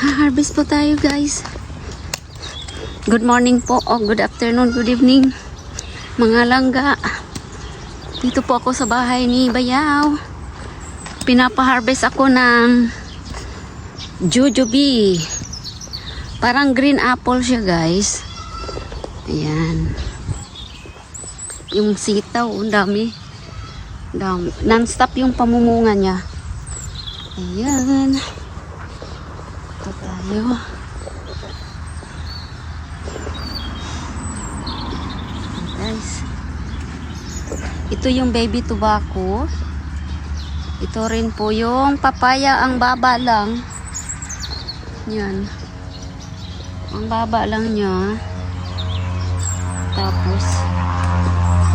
Harvest po tayo, guys. Good morning po, o good afternoon, good evening, mga langga. Dito po ako sa bahay ni Bayaw. Pinapa-harvest ako ng jujube. Parang green apple siya, guys. Ayan. Yung sitaw, ang dami. Non-stop yung pamumunga niya. Ayan. Ito tayo. Guys. Ito yung baby tobacco. Ito rin po yung papaya, ang baba lang. Yan. Ang baba lang niya. Tapos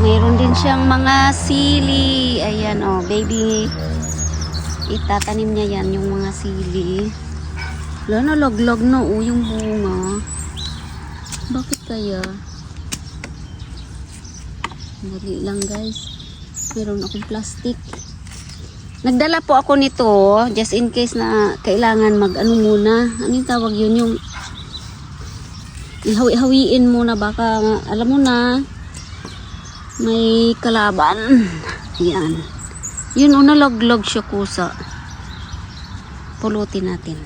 mayroon din siyang mga sili. Ayan o, baby. Itatanim niya yan, yung mga sili. Wala na, laglag na o, yung bunga. Bakit kaya? Dali lang, guys. Meron akong plastic. Nagdala po ako nito, just in case na kailangan mag-ano muna. Anong tawag yun? Yung ihawi-hawiin muna. Baka, alam mo na, may kalaban. Ayan. Yun o, nalaglag siya kusa. Pulutin natin.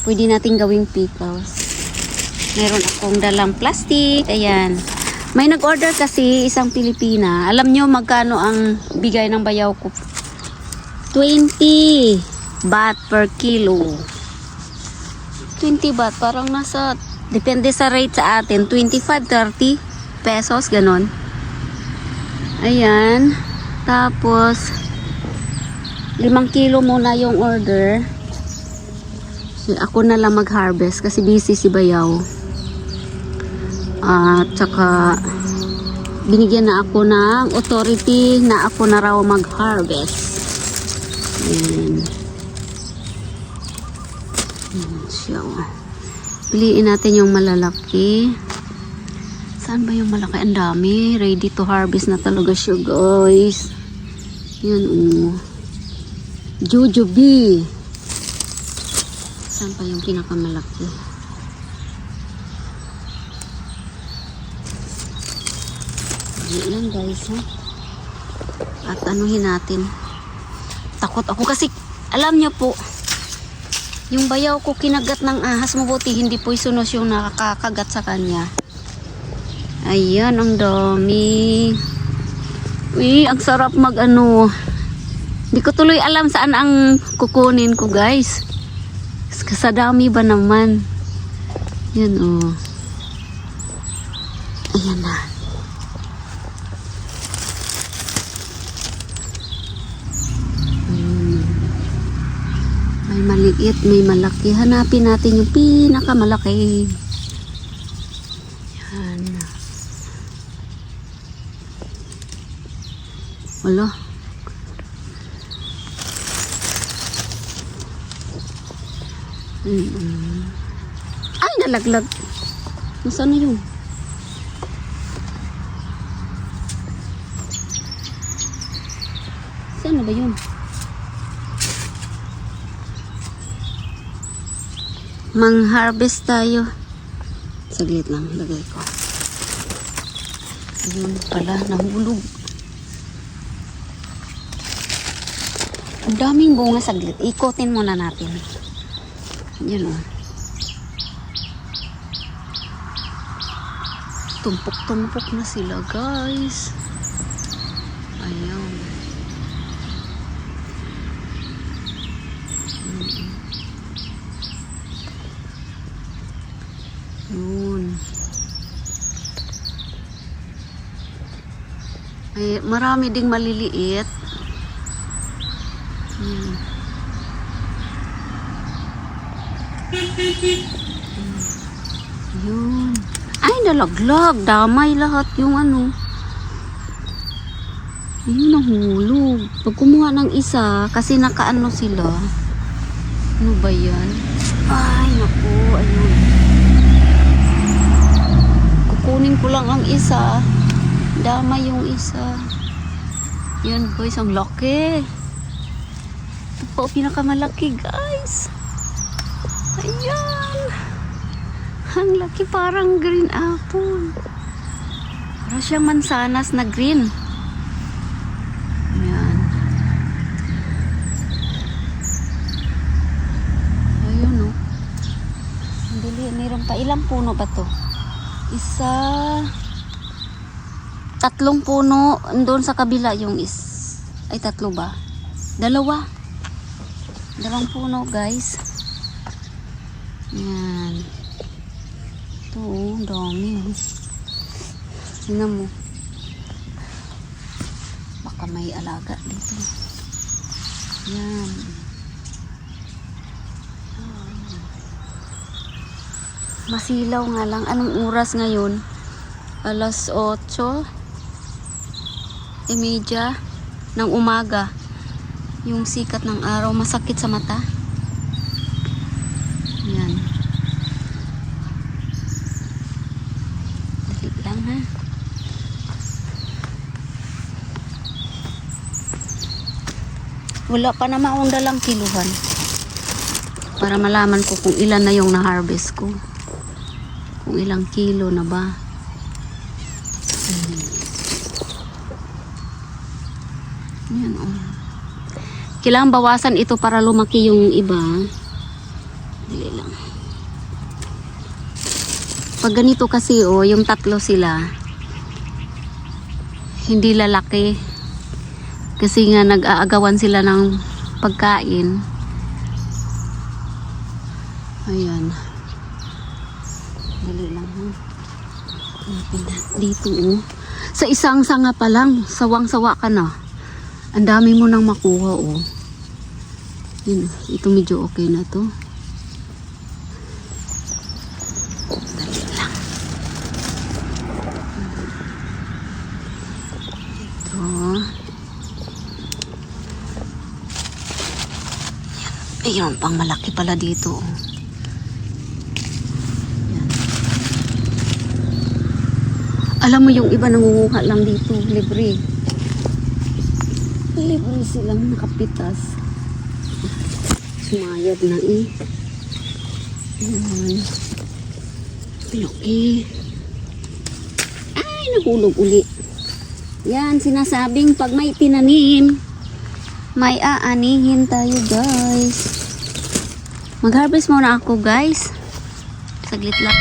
Pwede natin gawing pickles. Meron akong dalang plastic. Ayan. May nag-order kasi isang Pilipina. Alam nyo magkano ang bigay ng Bayaw ko? 20 baht per kilo. 20 baht. Parang nasa, depende sa rate sa atin. 25, 30 pesos. Ganon. Ayan. Tapos 5 kilo muna yung order. So, ako na lang mag-harvest kasi busy si Bayaw. At saka binigyan na ako ng authority na ako na raw mag-harvest. Ayan. Ayan siya. Piliin natin yung malalaki. Saan ba yung malaki? Ang dami. Ready to harvest na talaga siya, guys. Yan o. Jujube. Saan pa yung pinakamalaki? Diyan lang, guys, ha? At anuhin natin. Takot ako kasi, alam nyo po, yung Bayaw ko kinagat ng ahas, mabuti hindi poisonous yung nakakagat sa kanya. Ayan, ang dami. Uy, ang sarap mag-ano. Hindi ko tuloy alam saan ang kukunin ko, guys. Sa dami ba naman? Yan, oh. Ayan na. May maliit, may malaki. Hanapin natin yung pinakamalaki. Yan. Wala. Ay, nalaglag. Nasaan na yun? Saan na ba yun? Mang-harvest tayo. Saglit lang, lagay ko. Ayun pala, nahulog. Ang daming bunga, saglit. Ikotin muna natin. Yan o. Tumpok-tumpok na sila, guys. Ayan. Yun. Ay, marami ding maliliit. Yun. Ay, nalaglag. Damay lahat yung ano. Ayun, nahulog. Pag kumuha ng isa, kasi nakaano sila. Ano ba yan? Ay, naku. Ayun. Kukunin ko lang ang isa. Damay yung isa. Yan, guys. Ang laki. Ito po, pinakamalaki, guys. Ayan. Ang laki, parang green apple. Para siyang mansanas na green. Ayan. Ayun o. Ang dili, mayroon pa. Ilang puno ba to? Isa. 3 puno. Doon sa kabila yung ay 3 ba? 2. 2 puno guys. Ayan. Ito oh, dami oh. Tingnan mo. Baka may alaga dito. Yan. Masilaw nga lang. Anong oras ngayon? 8:30 ng umaga. Yung sikat ng araw. Masakit sa mata. Yan. Dali lang ha. Wala pa naman akong dalang kiluhan. Para malaman ko kung ilan na yung na-harvest ko. Kung ilang kilo na ba. Yan oh. Kailangan bawasan ito para lumaki yung iba. Dili lang. Pag ganito kasi oh, yung 3 sila. Hindi lalaki. Kasi nga nag-aagawan sila ng pagkain. Ayan. Dali lang ha. Dito oh. Sa isang sanga pa lang, sawang-sawa ka na. Ang dami mo nang makuha oh. Yun, ito medyo okay na to. Dali lang. Ito. Ayun, pang malaki pala dito. Yan. Alam mo yung iba nangunguha lang dito, libre. Libre silang nakapitas. Sumayad na eh. Ayan. Laki. Ay, nahulog uli. Yan, sinasabing pag may tinanim, may aanihin tayo guys. Mag-harvest muna ako guys. Saglit lang.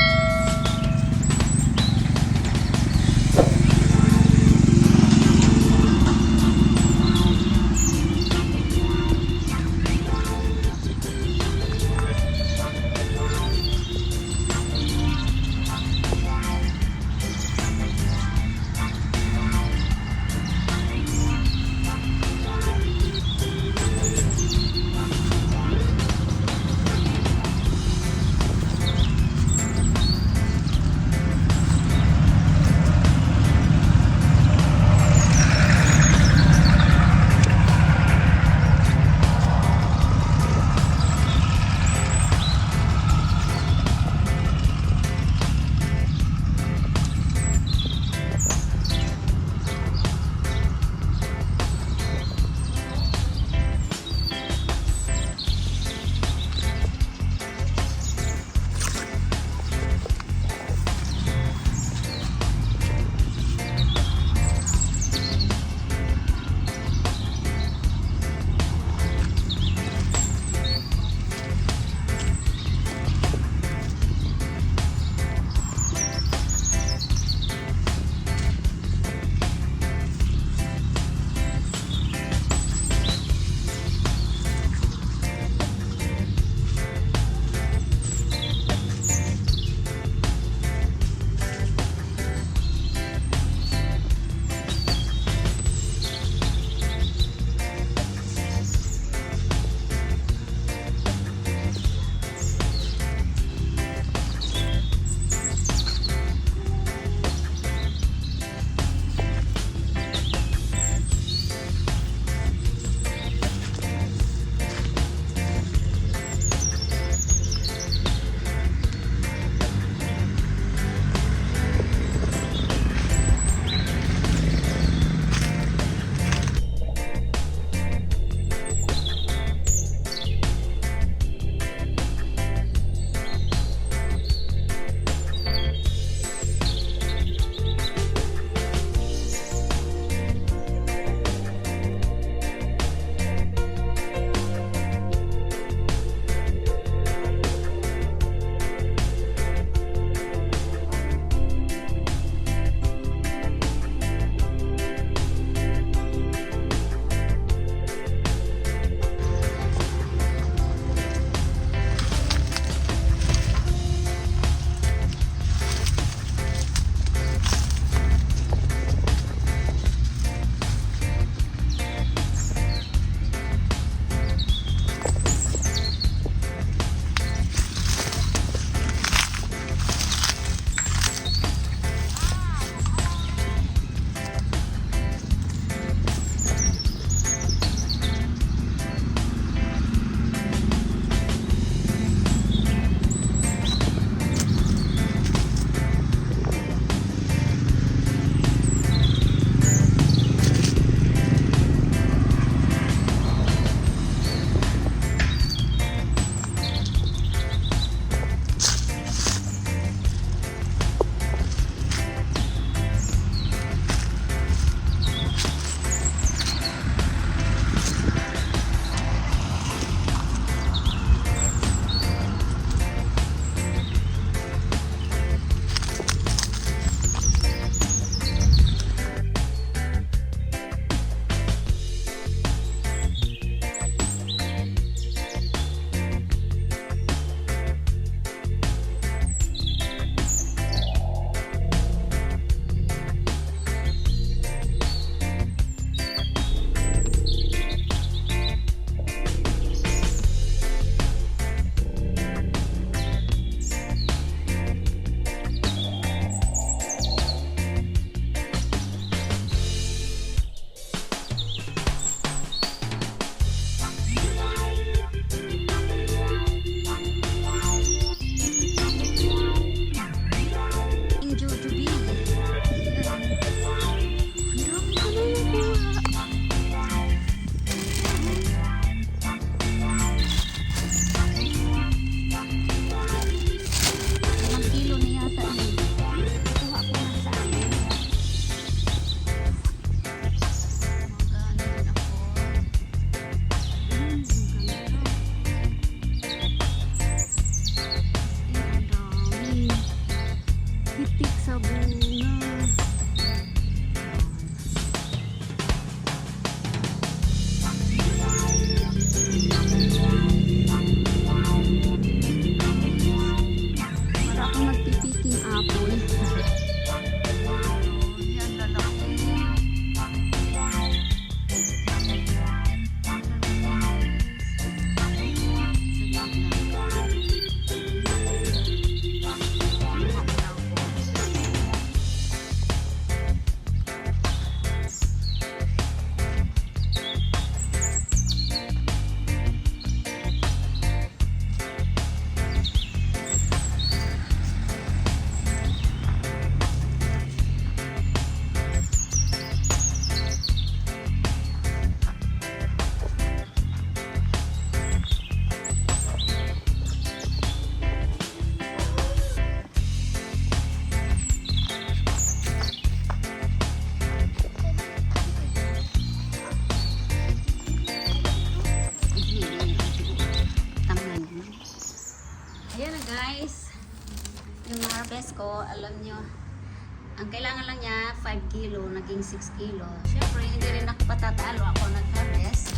Ang kailangan lang niya 5 kilo, naging 6 kilo. Siyempre, hindi rin ako patatalo. Ako nag-harvest.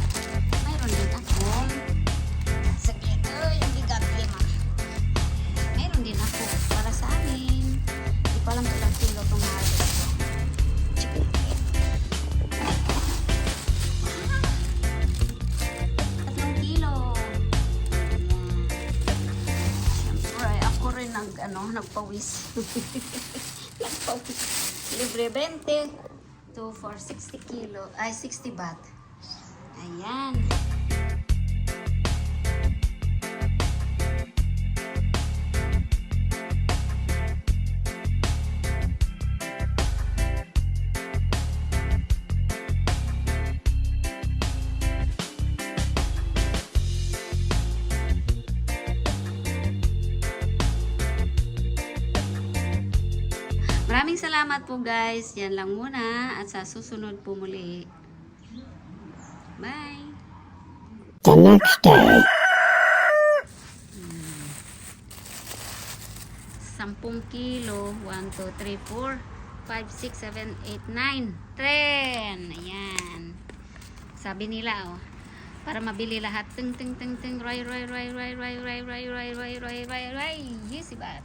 Mayroon din akong saglit. Yung bigat 5. Mayroon din ako para sa amin. Hindi pa alam ilang kilo itong harvest ko. Chicken. 3 kilo. Siyempre, ako rin nagpawis. Nagpawis. Libre 20. 2 for 60 kilo. Ay, 60 baht. Ayan. Maraming salamat po guys. Yan lang muna at sa susunod po muli. Bye! The next day. 10 kilo. 1, 2, 3, 4, 5, 6, 7, 8, 9, 10. Ayan. Sabi nila para mabili lahat. Ting ting ting ting. Ray. Yes, ba't?